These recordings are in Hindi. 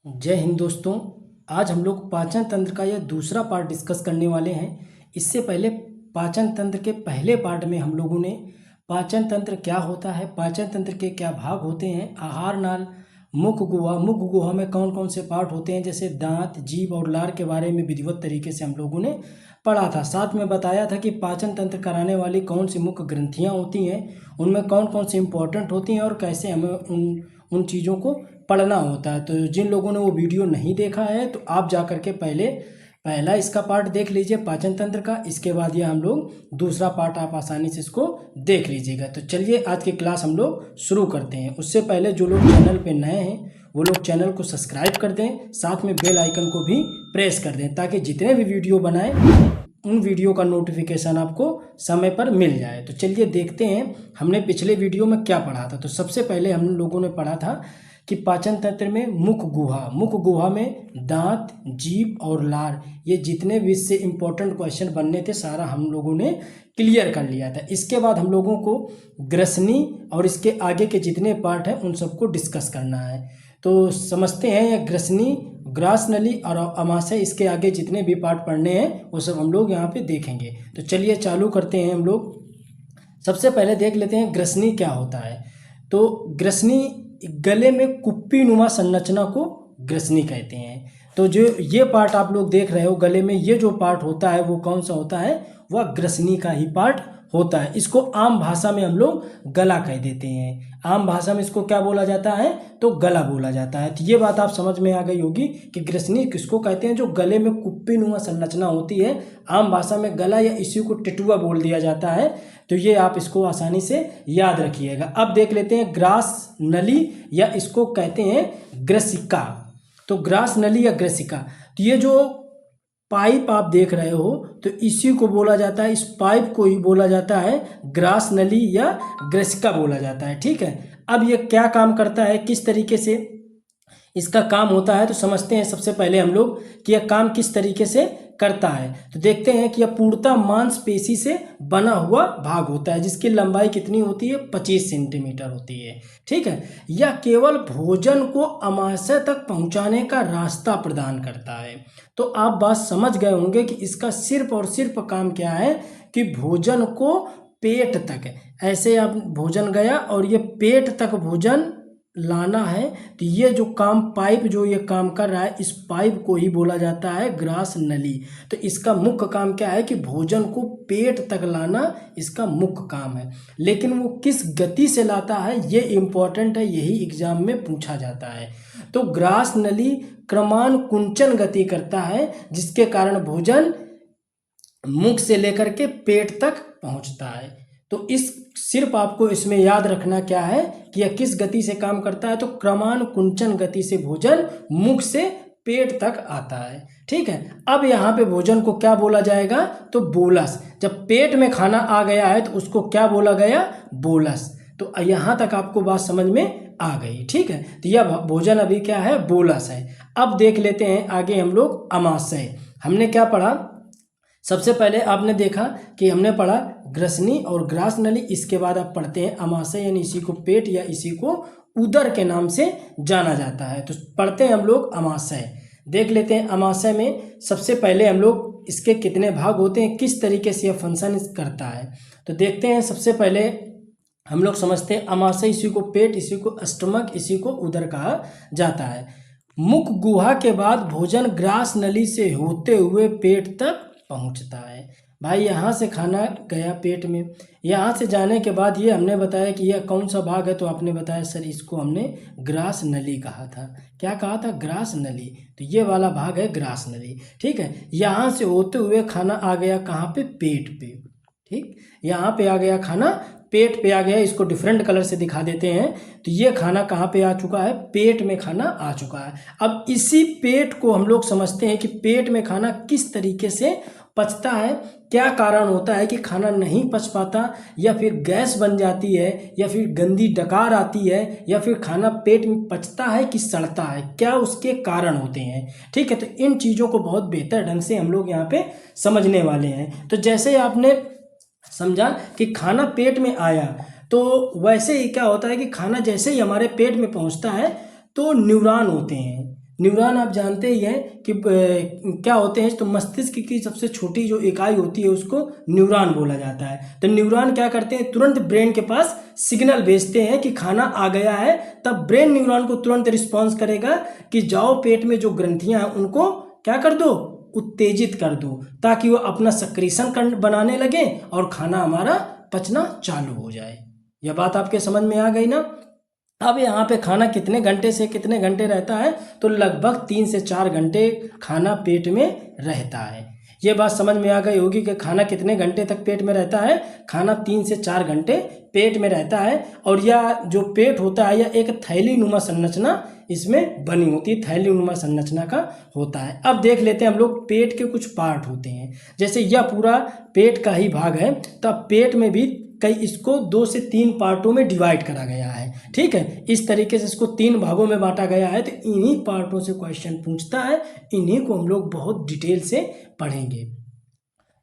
जय हिंद दोस्तों। आज हम लोग पाचन तंत्र का यह दूसरा पार्ट डिस्कस करने वाले हैं। इससे पहले पाचन तंत्र के पहले पार्ट में हम लोगों ने पाचन तंत्र क्या होता है, पाचन तंत्र के क्या भाग होते हैं, आहार नाल, मुख गुहा में कौन कौन से पार्ट होते हैं, जैसे दांत, जीभ और लार के बारे में विधिवत तरीके से हम लोगों ने पढ़ा था। साथ में बताया था कि पाचन तंत्र कराने वाली कौन सी मुख्य ग्रंथियाँ होती हैं, उनमें कौन कौन सी इंपॉर्टेंट होती हैं और कैसे हमें उन चीज़ों को पढ़ना होता है। तो जिन लोगों ने वो वीडियो नहीं देखा है तो आप जा कर के पहला इसका पार्ट देख लीजिए पाचन तंत्र का। इसके बाद ये हम लोग दूसरा पार्ट आप आसानी से इसको देख लीजिएगा। तो चलिए आज की क्लास हम लोग शुरू करते हैं। उससे पहले जो लोग चैनल पे नए हैं वो लोग चैनल को सब्सक्राइब कर दें, साथ में बेल आइकन को भी प्रेस कर दें ताकि जितने भी वीडियो बनाएं उन वीडियो का नोटिफिकेशन आपको समय पर मिल जाए। तो चलिए देखते हैं हमने पिछले वीडियो में क्या पढ़ा था। तो सबसे पहले हम लोगों ने पढ़ा था कि पाचन तंत्र में मुख गुहा में दांत, जीभ और लार, ये जितने भी इससे इम्पोर्टेंट क्वेश्चन बनने थे सारा हम लोगों ने क्लियर कर लिया था। इसके बाद हम लोगों को ग्रसनी और इसके आगे के जितने पार्ट हैं उन सबको डिस्कस करना है। तो समझते हैं, यह ग्रसनी, ग्रास नली और अमाशय, इसके आगे जितने भी पार्ट पढ़ने हैं वो सब हम लोग यहाँ पे देखेंगे। तो चलिए चालू करते हैं हम लोग। सबसे पहले देख लेते हैं ग्रसनी क्या होता है। तो ग्रसनी गले में कुप्पी नुमा संरचना को ग्रसनी कहते हैं। तो जो ये पार्ट आप लोग देख रहे हो गले में, ये जो पार्ट होता है वो कौन सा होता है, वह ग्रसनी का ही पार्ट होता है। इसको आम भाषा में हम लोग गला कह देते हैं। आम भाषा में इसको क्या बोला जाता है, तो गला बोला जाता है। तो ये बात आप समझ में आ गई होगी कि ग्रसनी किसको कहते हैं, जो गले में कुप्पी नुमा संरचना होती है। आम भाषा में गला या इसी को टिटुआ बोल दिया जाता है। तो ये आप इसको आसानी से याद रखिएगा। अब देख लेते हैं ग्रास नली, या इसको कहते हैं ग्रसिका। तो ग्रास नली या ग्रसिका, तो ये जो पाइप आप देख रहे हो तो इसी को बोला जाता है, इस पाइप को ही बोला जाता है ग्रास नली या ग्रसिका बोला जाता है। ठीक है, अब ये क्या काम करता है, किस तरीके से इसका काम होता है, तो समझते हैं सबसे पहले हम लोग कि यह काम किस तरीके से करता है। तो देखते हैं कि यह पूर्णतः मांसपेशी से बना हुआ भाग होता है, जिसकी लंबाई कितनी होती है, 25 सेंटीमीटर होती है। ठीक है, यह केवल भोजन को अमाशय तक पहुंचाने का रास्ता प्रदान करता है। तो आप बात समझ गए होंगे कि इसका सिर्फ और सिर्फ काम क्या है कि भोजन को पेट तक, ऐसे आप भोजन गया और ये पेट तक भोजन लाना है। तो ये जो काम पाइप जो ये काम कर रहा है, इस पाइप को ही बोला जाता है ग्रास नली। तो इसका मुख्य काम क्या है कि भोजन को पेट तक लाना इसका मुख्य काम है। लेकिन वो किस गति से लाता है ये इम्पोर्टेंट है, यही एग्जाम में पूछा जाता है। तो ग्रास नली क्रमानुकुंचन गति करता है, जिसके कारण भोजन मुख से लेकर के पेट तक पहुंचता है। तो इस सिर्फ आपको इसमें याद रखना क्या है कि यह किस गति से काम करता है, तो क्रमानुकुंचन गति से भोजन मुख से पेट तक आता है। ठीक है, अब यहाँ पे भोजन को क्या बोला जाएगा, तो बोलस। जब पेट में खाना आ गया है तो उसको क्या बोला गया, बोलस। तो यहाँ तक आपको बात समझ में आ गई। ठीक है, तो यह भोजन अभी क्या है, बोलस है। अब देख लेते हैं आगे हम लोग अमाशय। हमने क्या पढ़ा, सबसे पहले आपने देखा कि हमने पढ़ा ग्रसनी और ग्रास नली। इसके बाद आप पढ़ते हैं अमाशय, यानी इसी को पेट या इसी को उदर के नाम से जाना जाता है। तो पढ़ते हैं हम लोग अमाशय। देख लेते हैं अमाशय में सबसे पहले हम लोग इसके कितने भाग होते हैं, किस तरीके से यह फंक्शन करता है। तो देखते हैं, सबसे पहले हम लोग समझते हैं अमाशय, इसी को पेट, इसी को स्टमक, इसी को उदर कहा जाता है। मुख गुहा के बाद भोजन ग्रास नली से होते हुए पेट तक पहुंचता है। भाई यहाँ से खाना गया पेट में, यहाँ से जाने के बाद ये हमने बताया कि यह कौन सा भाग है, तो आपने बताया सर इसको हमने ग्रास नली कहा था। क्या कहा था, ग्रास नली। तो ये वाला भाग है ग्रास नली। ठीक है, यहाँ से होते हुए खाना आ गया कहाँ पे, पेट पे। ठीक, यहाँ पे आ गया खाना, पेट पे आ गया। इसको डिफरेंट कलर से दिखा देते हैं। तो ये खाना कहाँ पे आ चुका है, पेट में खाना आ चुका है। अब इसी पेट को हम लोग समझते हैं कि पेट में खाना किस तरीके से पचता है, क्या कारण होता है कि खाना नहीं पच पाता, या फिर गैस बन जाती है, या फिर गंदी डकार आती है, या फिर खाना पेट में पचता है कि सड़ता है, क्या उसके कारण होते हैं। ठीक है, तो इन चीज़ों को बहुत बेहतर ढंग से हम लोग यहाँ पे समझने वाले हैं। तो जैसे आपने समझा कि खाना पेट में आया, तो वैसे ही क्या होता है कि खाना जैसे ही हमारे पेट में पहुंचता है तो न्यूरॉन होते हैं, न्यूरॉन आप जानते ही हैं कि क्या होते हैं। तो मस्तिष्क की सबसे छोटी जो इकाई होती है उसको न्यूरॉन बोला जाता है। तो न्यूरॉन क्या करते हैं, तुरंत ब्रेन के पास सिग्नल भेजते हैं कि खाना आ गया है। तब ब्रेन न्यूरॉन को तुरंत रिस्पॉन्स करेगा कि जाओ पेट में जो ग्रंथियां हैं उनको क्या कर दो, उत्तेजित कर दो, ताकि वो अपना सक्रीशन बनाने लगे और खाना हमारा पचना चालू हो जाए। यह बात आपके समझ में आ गई ना। अब यहाँ पे खाना कितने घंटे से कितने घंटे रहता है, तो लगभग 3 से 4 घंटे खाना पेट में रहता है। ये बात समझ में आ गई होगी कि खाना कितने घंटे तक पेट में रहता है। खाना 3 से 4 घंटे पेट में रहता है। और यह जो पेट होता है यह एक थैली नुमा संरचना इसमें बनी होती है, थैली नुमा संरचना का होता है। अब देख लेते हैं हम लोग पेट के कुछ पार्ट होते हैं। जैसे यह पूरा पेट का ही भाग है, तो पेट में भी कई इसको 2 से 3 पार्टों में डिवाइड करा गया है। ठीक है, इस तरीके से इसको 3 भागों में बांटा गया है। तो इन्हीं पार्टों से क्वेश्चन पूछता है, इन्हीं को हम लोग बहुत डिटेल से पढ़ेंगे।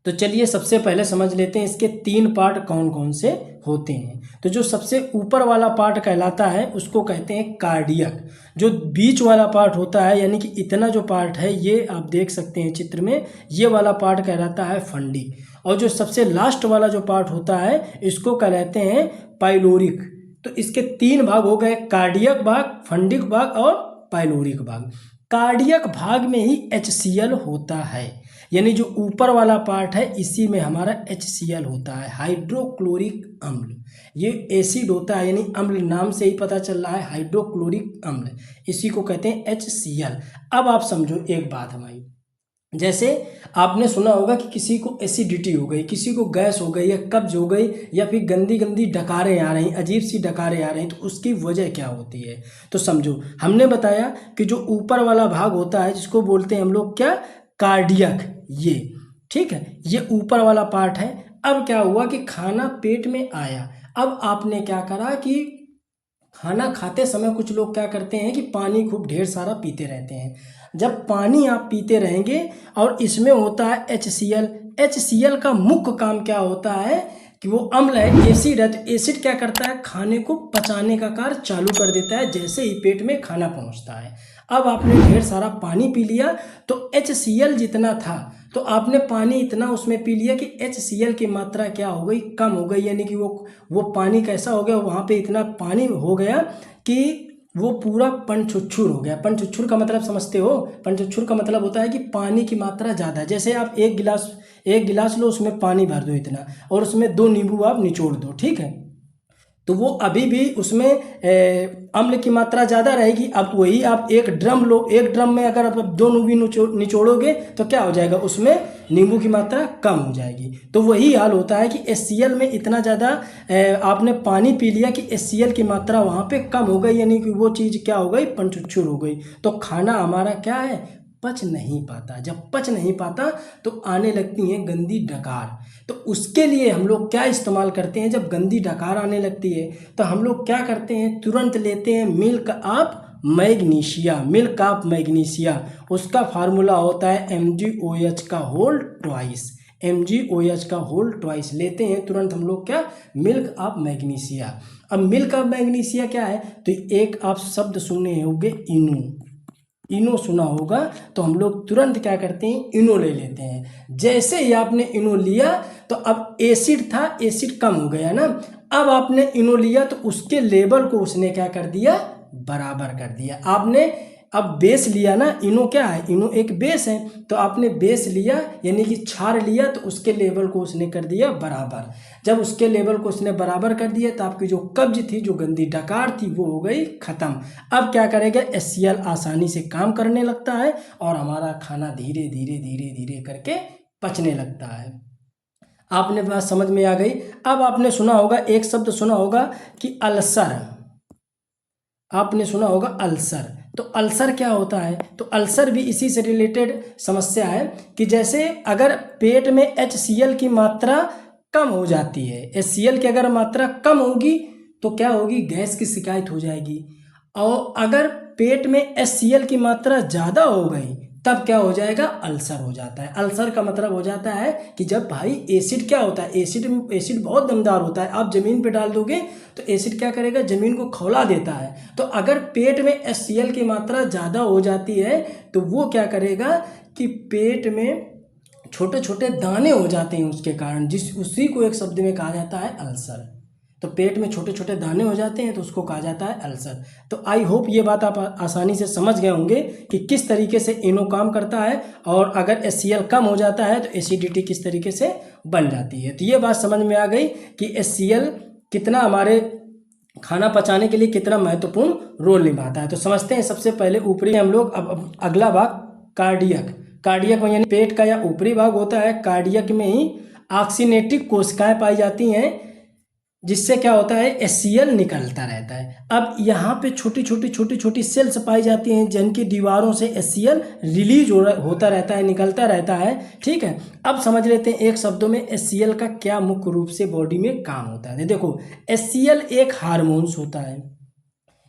तो चलिए सबसे पहले समझ लेते हैं इसके 3 पार्ट कौन कौन से होते हैं। तो जो सबसे ऊपर वाला पार्ट कहलाता है उसको कहते हैं कार्डियक। जो बीच वाला पार्ट होता है, यानी कि इतना जो पार्ट है, ये आप देख सकते हैं चित्र में, ये वाला पार्ट कहलाता है फंडिक। और जो सबसे लास्ट वाला जो पार्ट होता है इसको कहलाते हैं पाइलोरिक। तो इसके 3 भाग हो गए, कार्डियक भाग, फंडिक भाग और पाइलोरिक भाग। कार्डियक भाग में ही HCl होता है, यानी जो ऊपर वाला पार्ट है इसी में हमारा HCl होता है, हाइड्रोक्लोरिक अम्ल। ये एसिड होता है, यानी अम्ल नाम से ही पता चल रहा है, हाइड्रोक्लोरिक अम्ल, इसी को कहते हैं HCl। अब आप समझो एक बात हमारी, जैसे आपने सुना होगा कि किसी को एसिडिटी हो गई, किसी को गैस हो गई या कब्ज हो गई, या फिर गंदी गंदी डकारें आ रही, अजीब सी डकारें आ रही, तो उसकी वजह क्या होती है। तो समझो, हमने बताया कि जो ऊपर वाला भाग होता है जिसको बोलते हैं हम लोग क्या, कार्डियक, ये ठीक है, ये ऊपर वाला पार्ट है। अब क्या हुआ कि खाना पेट में आया। अब आपने क्या करा कि खाना खाते समय कुछ लोग क्या करते हैं कि पानी खूब ढेर सारा पीते रहते हैं। जब पानी आप पीते रहेंगे और इसमें होता है HCl। HCl का मुख्य काम क्या होता है कि वो अम्ल है, एसिड है। तो एसिड क्या करता है, खाने को पचाने का कार्य चालू कर देता है जैसे ही पेट में खाना पहुंचता है। अब आपने ढेर सारा पानी पी लिया, तो HCl जितना था, तो आपने पानी इतना उसमें पी लिया कि HCl की मात्रा क्या हो गई, कम हो गई। यानी कि वो पानी कैसा हो गया, वहाँ पे इतना पानी हो गया कि वो पूरा पनछुच्छुर हो गया। पनछुच्छुर का मतलब समझते हो, पनछुच्छुर का मतलब होता है कि पानी की मात्रा ज़्यादा है। जैसे आप एक गिलास लो, उसमें पानी भर दो इतना, और उसमें 2 नींबू आप निचोड़ दो, ठीक है, तो वो अभी भी उसमें अम्ल की मात्रा ज़्यादा रहेगी। अब वही आप एक ड्रम लो, एक ड्रम में अगर आप 2 नींबू निचोड़ोगे तो क्या हो जाएगा, उसमें नींबू की मात्रा कम हो जाएगी। तो वही हाल होता है कि HCl में इतना ज़्यादा आपने पानी पी लिया कि HCl की मात्रा वहाँ पे कम हो गई, यानी कि वो चीज़ क्या हो गई, पनचुच्छुर हो गई। तो खाना हमारा क्या है, पच नहीं पाता। जब पच नहीं पाता तो आने लगती हैं गंदी डकार। तो उसके लिए हम लोग क्या इस्तेमाल करते हैं, जब गंदी डकार आने लगती है तो हम लोग क्या करते हैं, तुरंत लेते हैं milk of magnesia. Milk of magnesia, उसका फार्मूला होता है MgOH का होल ट्वाइस। MgOH का होल ट्वाइस लेते हैं तुरंत हम लोग क्या, मिल्क ऑफ मैग्नीशिया। अब मिल्क ऑफ मैग्नीशिया क्या है, तो एक आप शब्द सुने होंगे, इनो। इनो सुना होगा, तो हम लोग तुरंत क्या करते हैं, इनो ले लेते हैं। जैसे ही आपने इनो लिया तो अब एसिड था, एसिड कम हो गया ना। अब आपने इनो लिया तो उसके लेवल को उसने क्या कर दिया, बराबर कर दिया। आपने अब बेस लिया ना, इनो क्या है, इनो एक बेस है, तो आपने बेस लिया यानी कि क्षार लिया, तो उसके लेवल को उसने कर दिया बराबर। जब उसके लेवल को उसने बराबर कर दिया तो आपकी जो कब्ज थी, जो गंदी डकार थी, वो हो गई खत्म। अब क्या करेगा, HCl आसानी से काम करने लगता है और हमारा खाना धीरे धीरे धीरे धीरे करके पचने लगता है। आपने बात समझ में आ गई। अब आपने सुना होगा, एक शब्द सुना होगा कि अल्सर। आपने सुना होगा अल्सर। तो अल्सर क्या होता है, तो अल्सर भी इसी से रिलेटेड समस्या है कि जैसे अगर पेट में HCl की मात्रा कम हो जाती है, HCl की अगर मात्रा कम होगी तो क्या होगी, गैस की शिकायत हो जाएगी। और अगर पेट में HCl की मात्रा ज़्यादा हो गई तब क्या हो जाएगा, अल्सर हो जाता है। अल्सर का मतलब हो जाता है कि जब भाई एसिड क्या होता है, एसिड बहुत दमदार होता है, आप ज़मीन पे डाल दोगे तो एसिड क्या करेगा, ज़मीन को खौला देता है। तो अगर पेट में HCl की मात्रा ज़्यादा हो जाती है तो वो क्या करेगा कि पेट में छोटे छोटे दाने हो जाते हैं उसके कारण, उसी को एक शब्द में कहा जाता है अल्सर। तो पेट में छोटे छोटे दाने हो जाते हैं तो उसको कहा जाता है अल्सर। तो आई होप ये बात आप आसानी से समझ गए होंगे कि किस तरीके से इनो काम करता है, और अगर HCl कम हो जाता है तो एसिडिटी किस तरीके से बन जाती है। तो ये बात समझ में आ गई कि HCl कितना हमारे खाना पचाने के लिए कितना महत्वपूर्ण रोल निभाता है। तो समझते हैं सबसे पहले ऊपरी हम लोग। अब अगला भाग कार्डियक। कार्डियक में यानी पेट का या ऊपरी भाग होता है, कार्डियक में ही ऑक्सीनेटिक कोशिकाएं पाई जाती हैं, जिससे क्या होता है, HCl निकलता रहता है। अब यहाँ पे छोटी छोटी सेल्स पाई जाती हैं जिनकी दीवारों से HCl रिलीज होता रहता है, निकलता रहता है। ठीक है, अब समझ लेते हैं एक शब्दों में HCl का क्या मुख्य रूप से बॉडी में काम होता है। देखो, HCl एक हार्मोन्स होता है,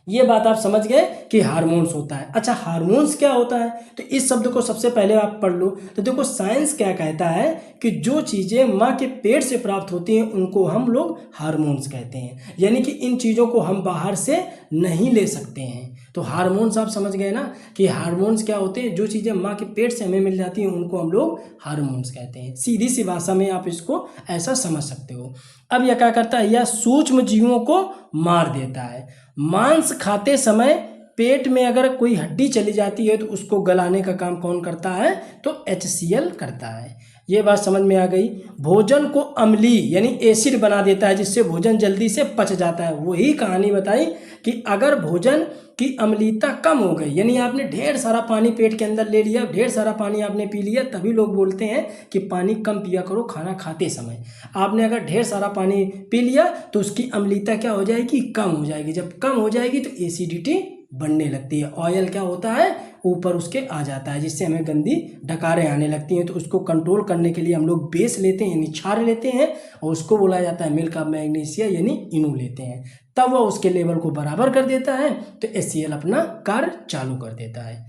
ये बात आप समझ गए कि हार्मोन्स होता है। अच्छा, हार्मोन्स क्या होता है, तो इस शब्द को सबसे पहले आप पढ़ लो। तो देखो, साइंस क्या कहता है कि जो चीज़ें माँ के पेट से प्राप्त होती हैं उनको हम लोग हार्मोन्स कहते हैं, यानी कि इन चीज़ों को हम बाहर से नहीं ले सकते हैं। तो हार्मोन्स आप समझ गए ना कि हार्मोन्स क्या होते हैं, जो चीज़ें माँ के पेट से हमें मिल जाती हैं उनको हम लोग हार्मोन्स कहते हैं। सीधी सी भाषा में आप इसको ऐसा समझ सकते हो। अब यह क्या करता है, यह सूक्ष्म जीवों को मार देता है। मांस खाते समय पेट में अगर कोई हड्डी चली जाती है तो उसको गलाने का काम कौन करता है, तो HCl करता है। ये बात समझ में आ गई। भोजन को अम्लीय यानी एसिड बना देता है, जिससे भोजन जल्दी से पच जाता है। वही कहानी बताई कि अगर भोजन की अम्लीयता कम हो गई, यानी आपने ढेर सारा पानी पेट के अंदर ले लिया, ढेर सारा पानी आपने पी लिया, तभी लोग बोलते हैं कि पानी कम पिया करो खाना खाते समय। आपने अगर ढेर सारा पानी पी लिया तो उसकी अम्लीयता क्या हो जाएगी, कम हो जाएगी। जब कम हो जाएगी तो एसिडिटी बनने लगती है। ऑयल क्या होता है, ऊपर उसके आ जाता है, जिससे हमें गंदी डकारें आने लगती हैं। तो उसको कंट्रोल करने के लिए हम लोग बेस लेते हैं यानी क्षार लेते हैं, और उसको बोला जाता है मिल्क ऑफ मैग्नीशिया यानी इनो लेते हैं। तब वह उसके लेवल को बराबर कर देता है तो HCl अपना कार्य चालू कर देता है।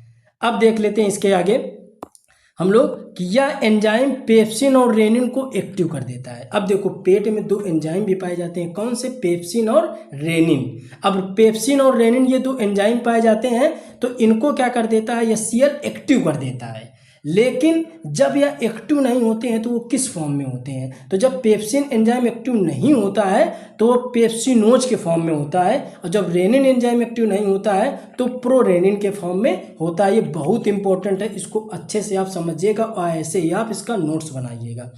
अब देख लेते हैं इसके आगे हम लोग कि यह एंजाइम पेप्सिन और रेनिन को एक्टिव कर देता है। अब देखो, पेट में दो एंजाइम भी पाए जाते हैं, कौन से, पेप्सिन और रेनिन। अब पेप्सिन और रेनिन ये दो एंजाइम पाए जाते हैं, तो इनको क्या कर देता है, HCl एक्टिव कर देता है। लेकिन जब यह एक्टिव नहीं होते हैं तो वो किस फॉर्म में होते हैं, तो जब पेप्सिन एंजाइम एक्टिव नहीं होता है तो वो पेप्सिनोज के फॉर्म में होता है, और जब रेनिन एंजाइम एक्टिव नहीं होता है तो प्रोरेनिन के फॉर्म में होता है। ये बहुत इंपॉर्टेंट है, इसको अच्छे से आप समझिएगा और ऐसे ही आप इसका नोट्स बनाइएगा।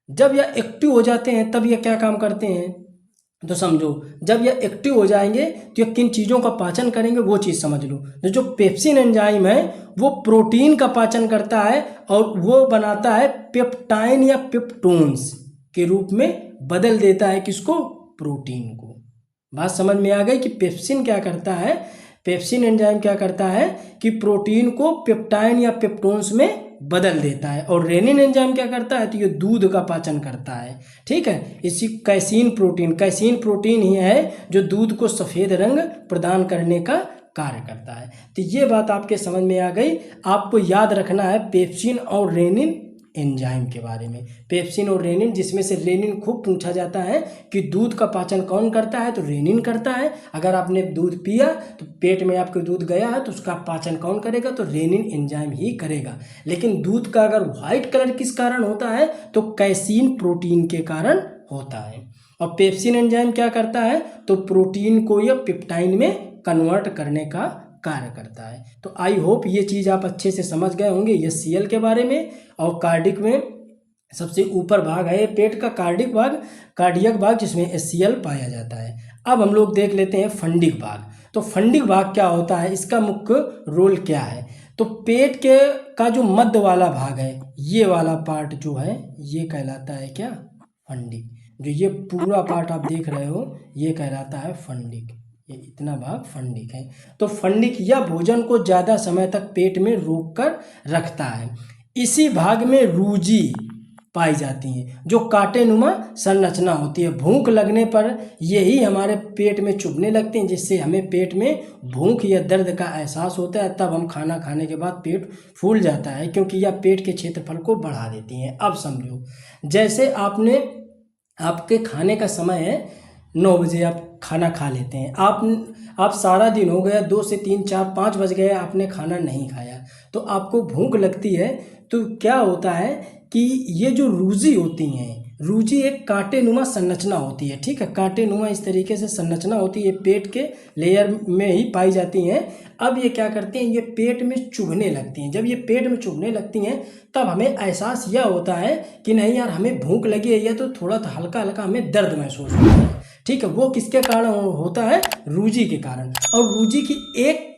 जब यह एक्टिव हो जाते हैं तब यह क्या काम करते हैं, तो समझो, जब यह एक्टिव हो जाएंगे तो ये किन चीज़ों का पाचन करेंगे वो चीज़ समझ लो। तो जो पेप्सिन एंजाइम है वो प्रोटीन का पाचन करता है, और वो बनाता है पेप्टाइन या पेप्टोन्स के रूप में बदल देता है किसको, प्रोटीन को। बात समझ में आ गई कि पेप्सिन क्या करता है, पेप्सिन एंजाइम क्या करता है कि प्रोटीन को पेप्टाइन या पेप्टोन्स में बदल देता है, और रेनिन एंजाइम क्या करता है, तो ये दूध का पाचन करता है। ठीक है, इसी कैसीन प्रोटीन ही है जो दूध को सफ़ेद रंग प्रदान करने का कार्य करता है। तो ये बात आपके समझ में आ गई। आपको याद रखना है पेप्सिन और रेनिन एंजाइम के बारे में। पेप्सिन और रेनिन, जिसमें से रेनिन खूब पूछा जाता है कि दूध का पाचन कौन करता है, तो रेनिन करता है। अगर आपने दूध पिया तो पेट में आपके दूध गया है तो उसका पाचन कौन करेगा, तो रेनिन एंजाइम ही करेगा। लेकिन दूध का अगर व्हाइट कलर किस कारण होता है, तो कैसीन प्रोटीन के कारण होता है। और पेप्सिन एंजाइम क्या करता है, तो प्रोटीन को या पेप्टाइन में कन्वर्ट करने का कार्य करता है। तो आई होप ये चीज़ आप अच्छे से समझ गए होंगे HCl के बारे में। और कार्डिक में सबसे ऊपर भाग है पेट का कार्डियक भाग जिसमें HCl पाया जाता है। अब हम लोग देख लेते हैं फंडिक भाग। तो फंडिक भाग क्या होता है, इसका मुख्य रोल क्या है, तो पेट के का जो मध्य वाला भाग है, ये वाला पार्ट जो है ये कहलाता है क्या, फंडिक। जो ये पूरा पार्ट आप देख रहे हो ये कहलाता है फंडिक। ये इतना भाग फंडिक है। तो फंडिक यह भोजन को ज़्यादा समय तक पेट में रोक कर रखता है। इसी भाग में रूजी पाई जाती हैं, जो कांटेनुमा संरचना होती है। भूख लगने पर यही हमारे पेट में चुभने लगती हैं, जिससे हमें पेट में भूख या दर्द का एहसास होता है। तब हम खाना खाने के बाद पेट फूल जाता है, क्योंकि यह पेट के क्षेत्रफल को बढ़ा देती हैं। अब समझो, जैसे आपके खाने का समय है 9 बजे, आप खाना खा लेते हैं। आप सारा दिन हो गया, 2 से 3 4 5 बज गए, आपने खाना नहीं खाया, तो आपको भूख लगती है। तो क्या होता है कि ये जो रूजी होती हैं, रूजी एक कांटेनुमा संरचना होती है, ठीक है। कांटेनुमा इस तरीके से संरचना होती है, पेट के लेयर में ही पाई जाती हैं। अब ये क्या करती हैं, ये पेट में चुभने लगती हैं। जब ये पेट में चुभने लगती हैं, तब हमें एहसास यह होता है कि नहीं यार, हमें भूख लगी है, या तो थोड़ा हल्का हल्का हमें दर्द महसूस होता है, ठीक है। वो किसके कारण होता है, रूजी के कारण। और रूजी की एक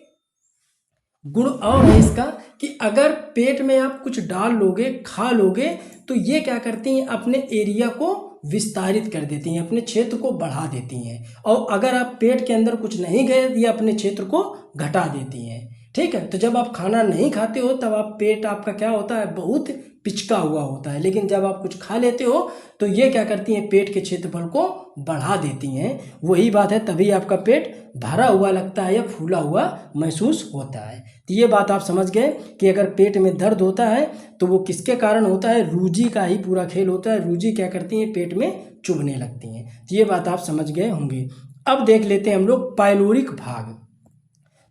गुण और है इसका कि अगर पेट में आप कुछ डाल लोगे, खा लोगे, तो ये क्या करती हैं, अपने एरिया को विस्तारित कर देती हैं, अपने क्षेत्र को बढ़ा देती हैं। और अगर आप पेट के अंदर कुछ नहीं गए, ये अपने क्षेत्र को घटा देती हैं, ठीक है। तो जब आप खाना नहीं खाते हो, तब पेट आपका क्या होता है, बहुत पिचका हुआ होता है। लेकिन जब आप कुछ खा लेते हो, तो ये क्या करती हैं, पेट के क्षेत्रफल को बढ़ा देती हैं। वही बात है, तभी आपका पेट भरा हुआ लगता है या फूला हुआ महसूस होता है। तो ये बात आप समझ गए कि अगर पेट में दर्द होता है, तो वो किसके कारण होता है, रूजी का ही पूरा खेल होता है। रूजी क्या करती हैं, पेट में चुभने लगती हैं। तो ये बात आप समझ गए होंगे। अब देख लेते हैं हम लोग पाइलोरिक भाग।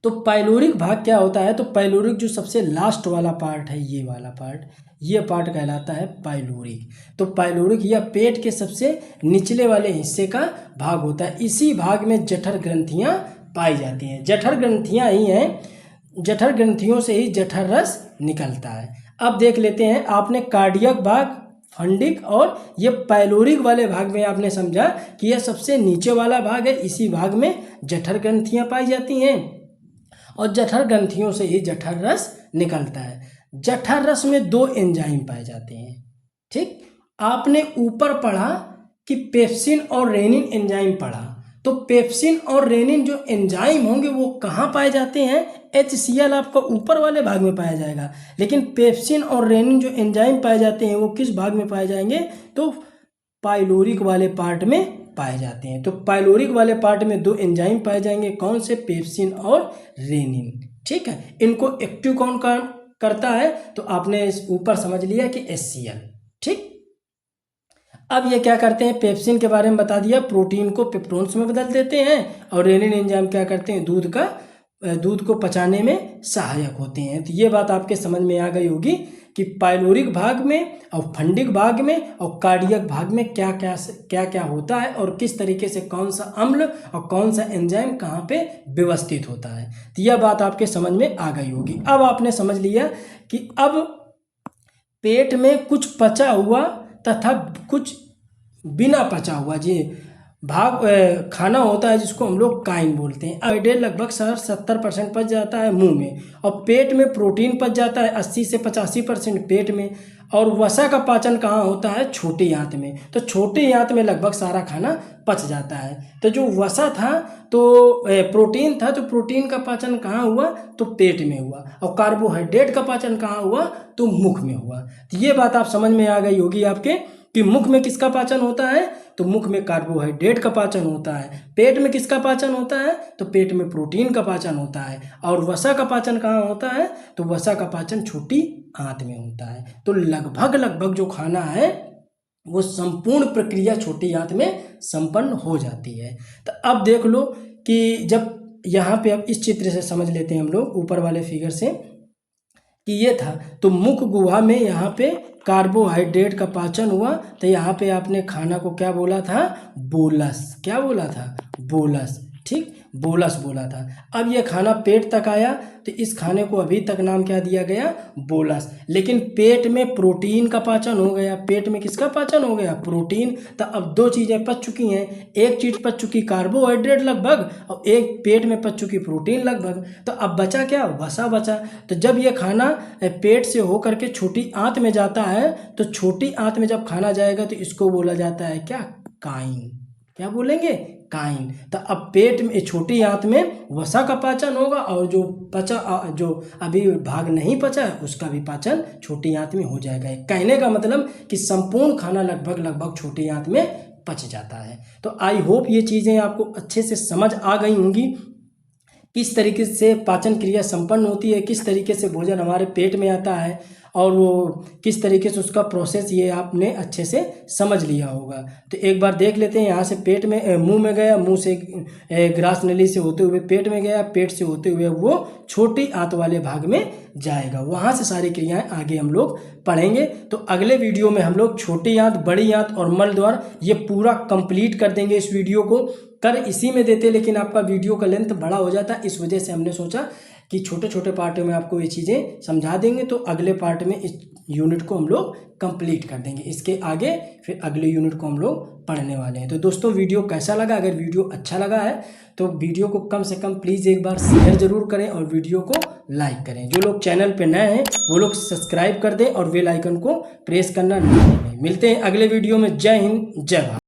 तो पाइलोरिक भाग क्या होता है, तो पाइलोरिक जो सबसे लास्ट वाला पार्ट है, ये वाला पार्ट, ये पार्ट कहलाता है पाइलोरिक। तो पाइलोरिक यह पेट के सबसे निचले वाले हिस्से का भाग होता है। इसी भाग में जठर ग्रंथियां पाई जाती हैं। जठर ग्रंथियां ही हैं, जठर ग्रंथियों से ही जठर रस निकलता है। अब देख लेते हैं, आपने कार्डियक भाग, फंडिक और ये पाइलोरिक वाले भाग में आपने समझा कि यह सबसे नीचे वाला भाग है। इसी भाग में जठर ग्रंथियां पाई जाती हैं और जठर ग्रंथियों से ही जठर रस निकलता है। जठर रस में 2 एंजाइम पाए जाते हैं, ठीक। आपने ऊपर पढ़ा कि पेप्सिन और रेनिन एंजाइम पढ़ा, तो पेप्सिन और रेनिन जो एंजाइम होंगे वो कहाँ पाए जाते हैं, HCl आपका ऊपर वाले भाग में पाया जाएगा। लेकिन पेप्सिन और रेनिन जो एंजाइम पाए जाते हैं, वो किस भाग में पाए जाएंगे, तो पाइलोरिक वाले पार्ट में पाए जाते हैं। तो पाइलोरिक वाले पार्ट में 2 एंजाइम पाए जाएंगे, कौन से, पेप्सिन और रेनिन, ठीक है। इनको एक्टिव कौन करता है, तो आपने इस ऊपर समझ लिया कि HCl, ठीक। अब ये क्या करते हैं, पेप्सिन के बारे में बता दिया, प्रोटीन को पेप्टोन्स में बदल देते हैं। और रेनिन एंजाइम क्या करते हैं, दूध को पचाने में सहायक होते हैं। तो ये बात आपके समझ में आ गई होगी कि पाइलोरिक भाग में और फंडिक भाग में और कार्डियक भाग में क्या क्या होता है, और किस तरीके से कौन सा अम्ल और कौन सा एंजाइम कहाँ पे व्यवस्थित होता है। तो यह बात आपके समझ में आ गई होगी। अब आपने समझ लिया कि अब पेट में कुछ पचा हुआ तथा कुछ बिना पचा हुआ जी भाग खाना होता है, जिसको हम लोग काइन बोलते हैं। कार्बोहाइड्रेट लगभग 70% पच जाता है मुंह में, और पेट में प्रोटीन पच जाता है 80 से 85% पेट में। और वसा का पाचन कहाँ होता है, छोटी आंत में। तो छोटी आंत में लगभग सारा खाना पच जाता है। तो जो वसा था, तो प्रोटीन था, तो प्रोटीन का पाचन कहाँ हुआ, तो पेट में हुआ। और कार्बोहाइड्रेट का पाचन कहाँ हुआ, तो मुख में हुआ। तो ये बात आप समझ में आ गई होगी आपके कि मुख में किसका पाचन होता है, तो मुख में कार्बोहाइड्रेट का पाचन होता है। पेट में किसका पाचन होता है, तो पेट में प्रोटीन का पाचन होता है। और वसा का पाचन कहाँ होता है, तो वसा का पाचन छोटी आंत में होता है। तो लगभग जो खाना है, वो संपूर्ण प्रक्रिया छोटी आंत में संपन्न हो जाती है। तो अब देख लो कि जब यहाँ पे, अब इस चित्र से समझ लेते हैं हम लोग, ऊपर वाले फिगर से, कि ये था, तो मुख गुहा में यहाँ पे कार्बोहाइड्रेट का पाचन हुआ। तो यहाँ पे आपने खाना को क्या बोला था, बोलस। क्या बोला था, बोलस, ठीक, बोलस बोला था। अब ये खाना पेट तक आया, तो इस खाने को अभी तक नाम क्या दिया गया, बोलस। लेकिन पेट में प्रोटीन का पाचन हो गया। पेट में किसका पाचन हो गया, प्रोटीन। तो अब 2 चीज़ें पच चुकी हैं, एक चीज़ पच चुकी कार्बोहाइड्रेट लगभग, और एक पेट में पच चुकी प्रोटीन लगभग। तो अब बचा क्या, वसा बचा। तो जब ये खाना पेट से होकर के छोटी आंत में जाता है, तो छोटी आंत में जब खाना जाएगा, तो इसको बोला जाता है क्या, काइन। क्या बोलेंगे, काइन। तो अब पेट में छोटी आंत में वसा का पाचन होगा और जो अभी भाग नहीं पचा है उसका भी पाचन छोटी आंत में हो जाएगा। कहने का मतलब कि संपूर्ण खाना लगभग छोटी आंत में पच जाता है। तो आई होप ये चीज़ें आपको अच्छे से समझ आ गई होंगी, किस तरीके से पाचन क्रिया संपन्न होती है, किस तरीके से भोजन हमारे पेट में आता है और वो किस तरीके से उसका प्रोसेस, ये आपने अच्छे से समझ लिया होगा। तो एक बार देख लेते हैं। यहाँ से पेट में मुंह में गया, मुंह से ग्रास नली से होते हुए पेट में गया, पेट से होते हुए वो छोटी आंत वाले भाग में जाएगा। वहाँ से सारी क्रियाएं आगे हम लोग पढ़ेंगे। तो अगले वीडियो में हम लोग छोटी आंत, बड़ी आंत और मल द्वार ये पूरा कंप्लीट कर देंगे। इस वीडियो को कर इसी में देते, लेकिन आपका वीडियो का लेंथ बड़ा हो जाता है, इस वजह से हमने सोचा कि छोटे छोटे पार्टों में आपको ये चीज़ें समझा देंगे। तो अगले पार्ट में इस यूनिट को हम लोग कंप्लीट कर देंगे। इसके आगे फिर अगले यूनिट को हम लोग पढ़ने वाले हैं। तो दोस्तों वीडियो कैसा लगा? अगर वीडियो अच्छा लगा है तो वीडियो को कम से कम प्लीज़ एक बार शेयर ज़रूर करें और वीडियो को लाइक करें। जो लोग चैनल पे नए हैं वो लोग सब्सक्राइब कर दें और बेल आइकन को प्रेस करना ना भूलें। मिलते हैं अगले वीडियो में। जय हिंद, जय भारत।